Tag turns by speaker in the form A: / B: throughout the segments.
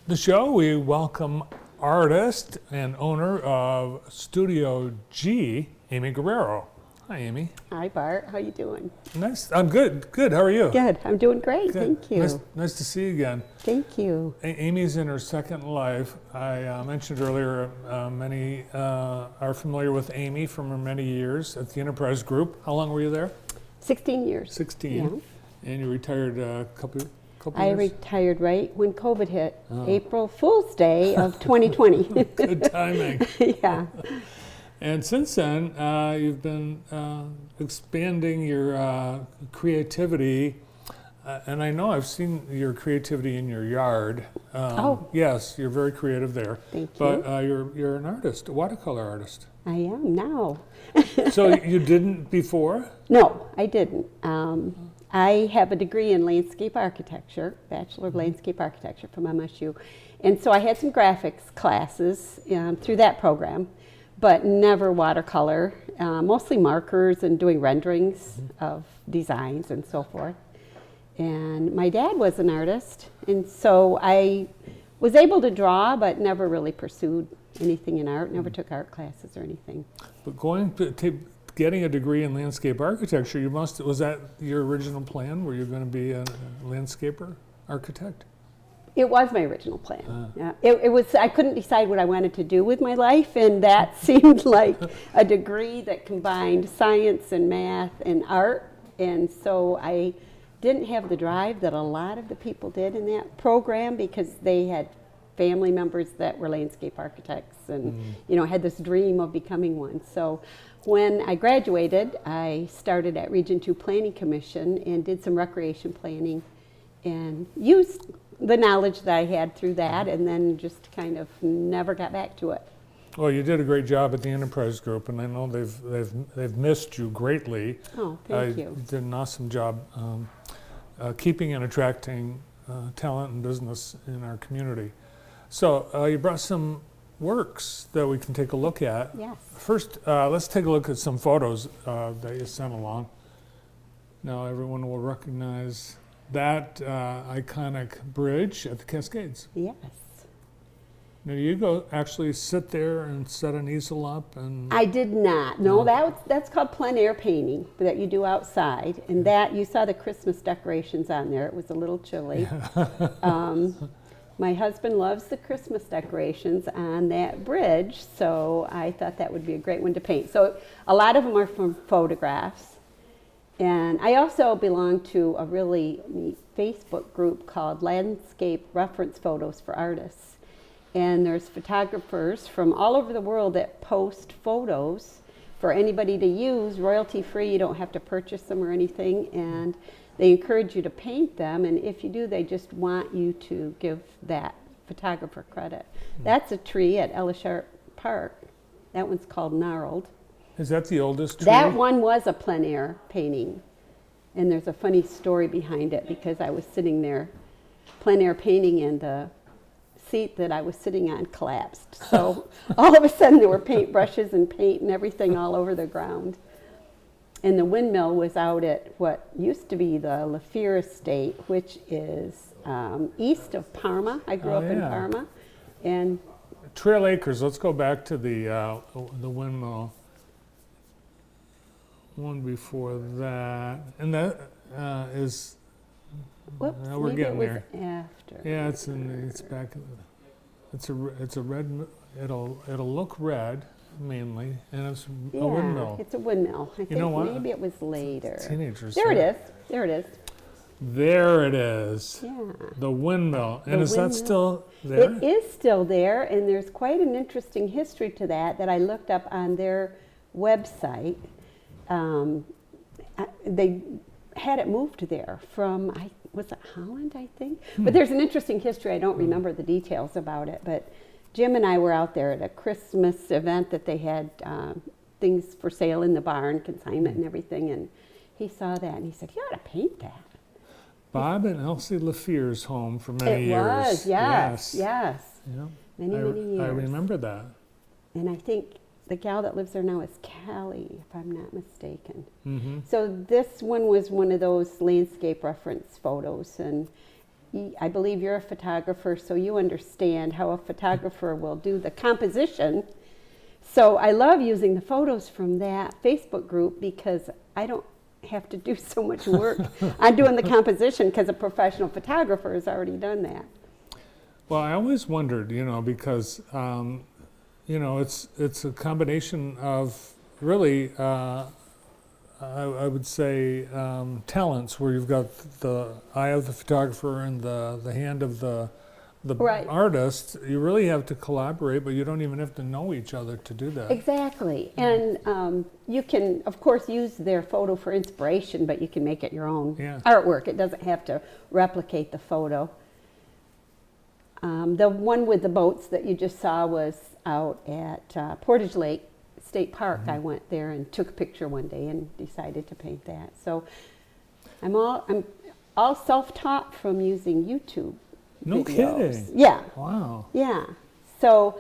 A: the show, we welcome artist and owner of Studio G, Amy Guerrero. Hi, Amy.
B: Hi, Bart. How you doing?
A: Nice. I'm good. Good. How are you?
B: Good. I'm doing great.
A: Good.
B: Thank you.
A: Nice to see you again.
B: Thank you.
A: Amy's in her second life. I mentioned earlier, many are familiar with Amy from her many years at the Enterprise Group. How long were you there?
B: 16 years.
A: 16.
B: Yeah.
A: And you retired a couple
B: I
A: years?
B: retired right when COVID hit, April Fool's Day of 2020.
A: Good timing.
B: Yeah.
A: And since then, you've been expanding your creativity. And I know I've seen your creativity in your yard. Yes, you're very creative there.
B: Thank you.
A: But you're an artist, a watercolor artist.
B: I am now.
A: So you didn't before?
B: No, I didn't. I have a degree in landscape architecture, Bachelor of Landscape Architecture from MSU. And so I had some graphics classes through that program, but never watercolor, mostly markers and doing renderings of designs and so forth. And my dad was an artist, and so I was able to draw, but never really pursued anything in art, never took art classes or anything.
A: But getting a degree in landscape architecture, was that your original plan? Were you going to be a landscaper, architect?
B: It was my original plan. Yeah. It was. I couldn't decide what I wanted to do with my life, and that seemed like a degree that combined science and math and art. And so I didn't have the drive that a lot of the people did in that program because they had family members that were landscape architects and had this dream of becoming one. So when I graduated, I started at Region 2 Planning Commission and did some recreation planning and used the knowledge that I had through that, and then just kind of never got back to it.
A: Well, you did a great job at the Enterprise Group, and I know they've missed you greatly.
B: Oh, thank you.
A: You did an awesome job keeping and attracting talent and business in our community. So you brought some works that we can take a look at.
B: Yes.
A: First, let's take a look at some photos that you sent along. Now everyone will recognize that iconic bridge at the Cascades.
B: Yes.
A: Now you actually sit there and set an easel up and...
B: I did not. No, that's called plein air painting that you do outside. And that, you saw the Christmas decorations on there. It was a little chilly. My husband loves the Christmas decorations on that bridge, so I thought that would be a great one to paint. So a lot of them are from photographs. And I also belong to a really neat Facebook group called Landscape Reference Photos for Artists. And there's photographers from all over the world that post photos for anybody to use, royalty free. You don't have to purchase them or anything. And they encourage you to paint them. And if you do, they just want you to give that photographer credit. That's a tree at Ellisharp Park. That one's called Gnarled.
A: Is that the oldest tree?
B: That one was a plein air painting. And there's a funny story behind it because I was sitting there plein air painting and the seat that I was sitting on collapsed. So all of a sudden there were paintbrushes and paint and everything all over the ground. And the windmill was out at what used to be the Lafier Estate, which is east of Parma. I grew up in Parma. And
A: Trail Acres, let's go back to the windmill. One before that. And that is...
B: Whoops,
A: we're
B: maybe
A: getting
B: it was
A: there.
B: After.
A: Yeah, it's back. It's a red. It'll look red mainly, and it's a windmill.
B: It's a windmill. I think
A: know what?
B: maybe it was later.
A: Teenagers.
B: There it is. There it is.
A: There it is.
B: Yeah.
A: The windmill. And is
B: windmill.
A: that still there?
B: It is still there, and there's quite an interesting history to that I looked up on their website. They had it moved there from, was it Holland, I think? But there's an interesting history. I don't remember the details about it, but Jim and I were out there at a Christmas event that they had things for sale in the barn, consignment and everything, and he saw that and he said, "You ought to paint that."
A: Bob and Elsie Lafier's home for many years.
B: It was, yes.
A: Yeah.
B: Many years.
A: I remember that.
B: And I think the gal that lives there now is Callie, if I'm not mistaken.
A: Mm-hmm.
B: So this one was one of those landscape reference photos, and I believe you're a photographer, so you understand how a photographer will do the composition. So I love using the photos from that Facebook group because I don't have to do so much work on doing the composition because a professional photographer has already done that.
A: Well, I always wondered, because it's a combination of really, I would say, talents where you've got the eye of the photographer and the hand of the
B: Right.
A: artist. You really have to collaborate, but you don't even have to know each other to do that.
B: Exactly. And you can, of course, use their photo for inspiration, but you can make it your own
A: Yeah.
B: artwork. It doesn't have to replicate the photo. The one with the boats that you just saw was out at Portage Lake State Park. I went there and took a picture one day and decided to paint that. So I'm all self-taught from using YouTube.
A: No
B: videos.
A: kidding.
B: Yeah.
A: Wow.
B: Yeah. So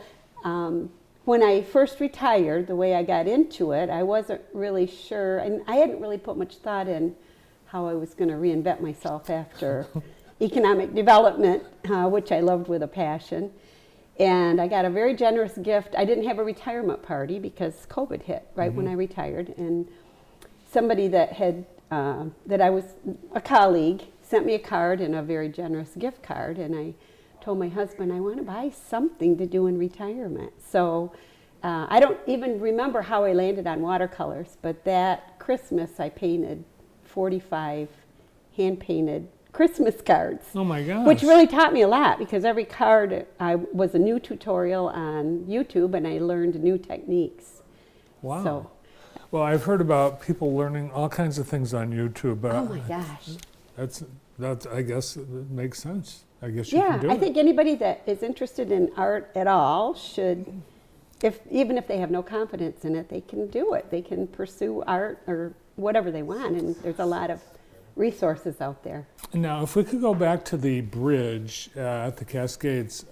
B: when I first retired, the way I got into it, I wasn't really sure, and I hadn't really put much thought in how I was going to reinvent myself after economic development, which I loved with a passion. And I got a very generous gift. I didn't have a retirement party because COVID hit right when I retired, and somebody that I was a colleague sent me a card and a very generous gift card, and I told my husband I want to buy something to do in retirement. So I don't even remember how I landed on watercolors, but that Christmas I painted 45 hand-painted Christmas cards.
A: Oh my gosh.
B: Which really taught me a lot because every card was a new tutorial on YouTube, and I learned new techniques.
A: Wow.
B: So,
A: Well, I've heard about people learning all kinds of things on YouTube, but
B: oh my gosh.
A: that's I guess it makes sense. I guess you
B: Yeah,
A: can do
B: I
A: it.
B: think anybody that is interested in art at all should, even if they have no confidence in it, they can do it. They can pursue art or whatever they want, and there's a lot of resources out there.
A: Now, if we could go back to the bridge at the Cascades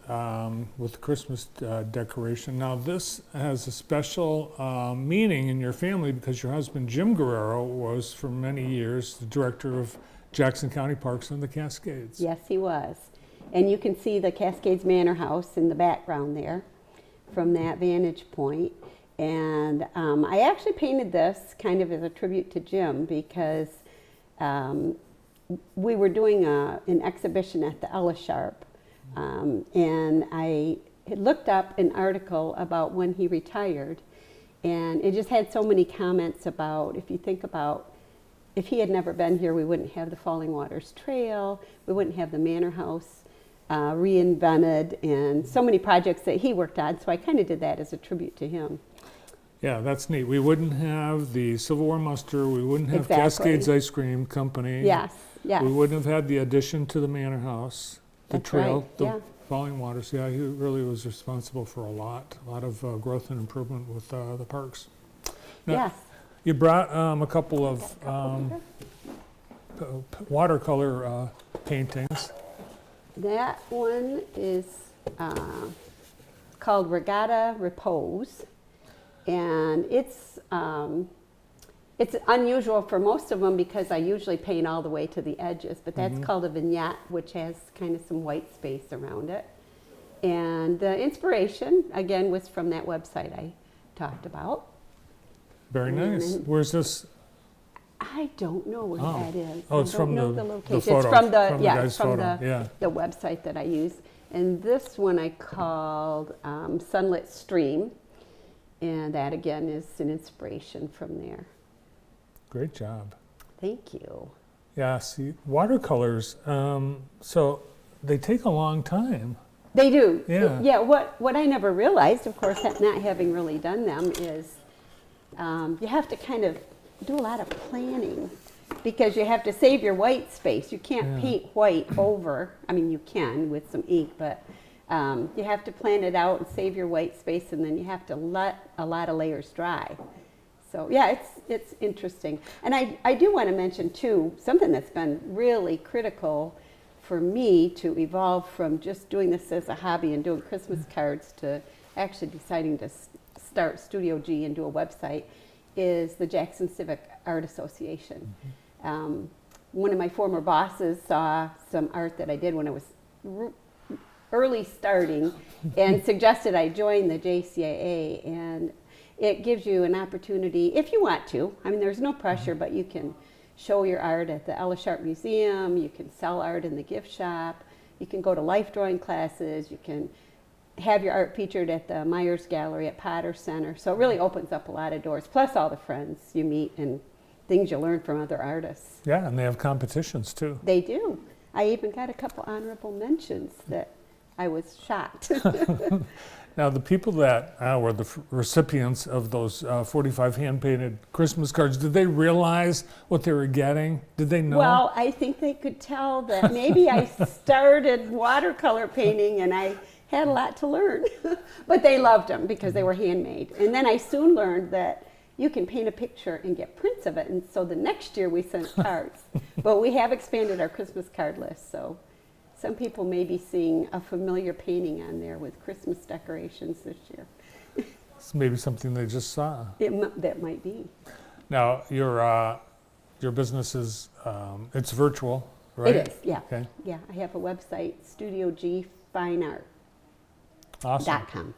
A: with the Christmas decoration. Now, this has a special meaning in your family because your husband, Jim Guerrero, was for many years the director of Jackson County Parks and the Cascades.
B: Yes, he was. And you can see the Cascades Manor House in the background there from that vantage point. And I actually painted this kind of as a tribute to Jim because we were doing an exhibition at the Ella Sharp, and I had looked up an article about when he retired, and it just had so many comments about, if you think about, if he had never been here, we wouldn't have the Falling Waters Trail, we wouldn't have the Manor House reinvented, and so many projects that he worked on, so I kind of did that as a tribute to him.
A: Yeah, that's neat. We wouldn't have the Civil War muster. We wouldn't have
B: Exactly.
A: Cascades Ice Cream Company.
B: Yes, yes.
A: We wouldn't have had the addition to the Manor House, the
B: That's
A: trail,
B: right,
A: the
B: yeah.
A: Falling Waters. Yeah, he really was responsible for a lot of growth and improvement with the parks. Now,
B: Yes.
A: you brought a couple of watercolor paintings.
B: That one is called Regatta Repose, and it's unusual for most of them because I usually paint all the way to the edges, but that's called a vignette, which has kind of some white space around it. And the inspiration, again, was from that website I talked about.
A: Very nice.
B: And-
A: Where's this?
B: I don't know where
A: Oh.
B: that is.
A: Oh, it's
B: I don't
A: from
B: know
A: the
B: location.
A: photo,
B: It's from the
A: from the
B: yeah,
A: guy's
B: from
A: photo,
B: the
A: yeah.
B: the website that I use. And this one I called Sunlit Stream, and that again is an inspiration from there.
A: Great job.
B: Thank you.
A: Yeah, see, watercolors, so they take a long time.
B: They do.
A: Yeah.
B: Yeah. What I never realized, of course, not having really done them, is you have to kind of do a lot of planning because you have to save your white space. You can't
A: Yeah.
B: paint white over. I mean, you can with some ink, but you have to plan it out and save your white space, and then you have to let a lot of layers dry. So yeah, it's interesting. And I do want to mention too, something that's been really critical for me to evolve from just doing this as a hobby and doing Christmas cards to actually deciding to start Studio G and do a website is the Jackson Civic Art Association. one of my former bosses saw some art that I did when I was early starting and suggested I join the JCAA, and it gives you an opportunity, if you want to, I mean there's no pressure, but you can show your art at the Ella Sharp Museum, you can sell art in the gift shop, you can go to life drawing classes, you can have your art featured at the Myers Gallery at Potter Center. So it really opens up a lot of doors, plus all the friends you meet and things you learn from other artists.
A: Yeah, and they have competitions too.
B: They do. I even got a couple honorable mentions that I was shocked.
A: Now, the people that were the recipients of those 45 hand-painted Christmas cards, did they realize what they were getting? Did they know?
B: Well, I think they could tell that maybe I started watercolor painting and I had a lot to learn. But they loved them because they were handmade. And then I soon learned that you can paint a picture and get prints of it. And so the next year we sent cards. But we have expanded our Christmas card list, so some people may be seeing a familiar painting on there with Christmas decorations this year.
A: It's maybe something they just saw.
B: That might be.
A: Now, your business is, it's virtual, right?
B: It is, yeah.
A: Okay.
B: Yeah, I have a website, StudioGFineArt.com.
A: Awesome.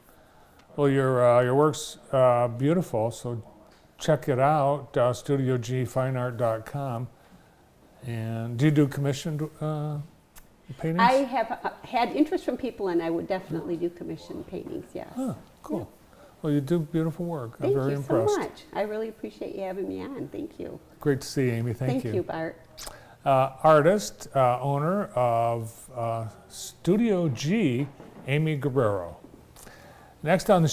A: Well, your work's beautiful, so check it out, StudioGFineArt.com. And do you do commissioned paintings?
B: I have had interest from people, and I would definitely do commission paintings, yes.
A: Oh, cool. Yeah. Well, you do beautiful work. I'm
B: Thank
A: very
B: you
A: impressed.
B: so much. I really appreciate you having me on. Thank you.
A: Great to see you, Amy. Thank you.
B: Thank you, Bart.
A: Artist, owner of Studio G, Amy Guerrero. Next on the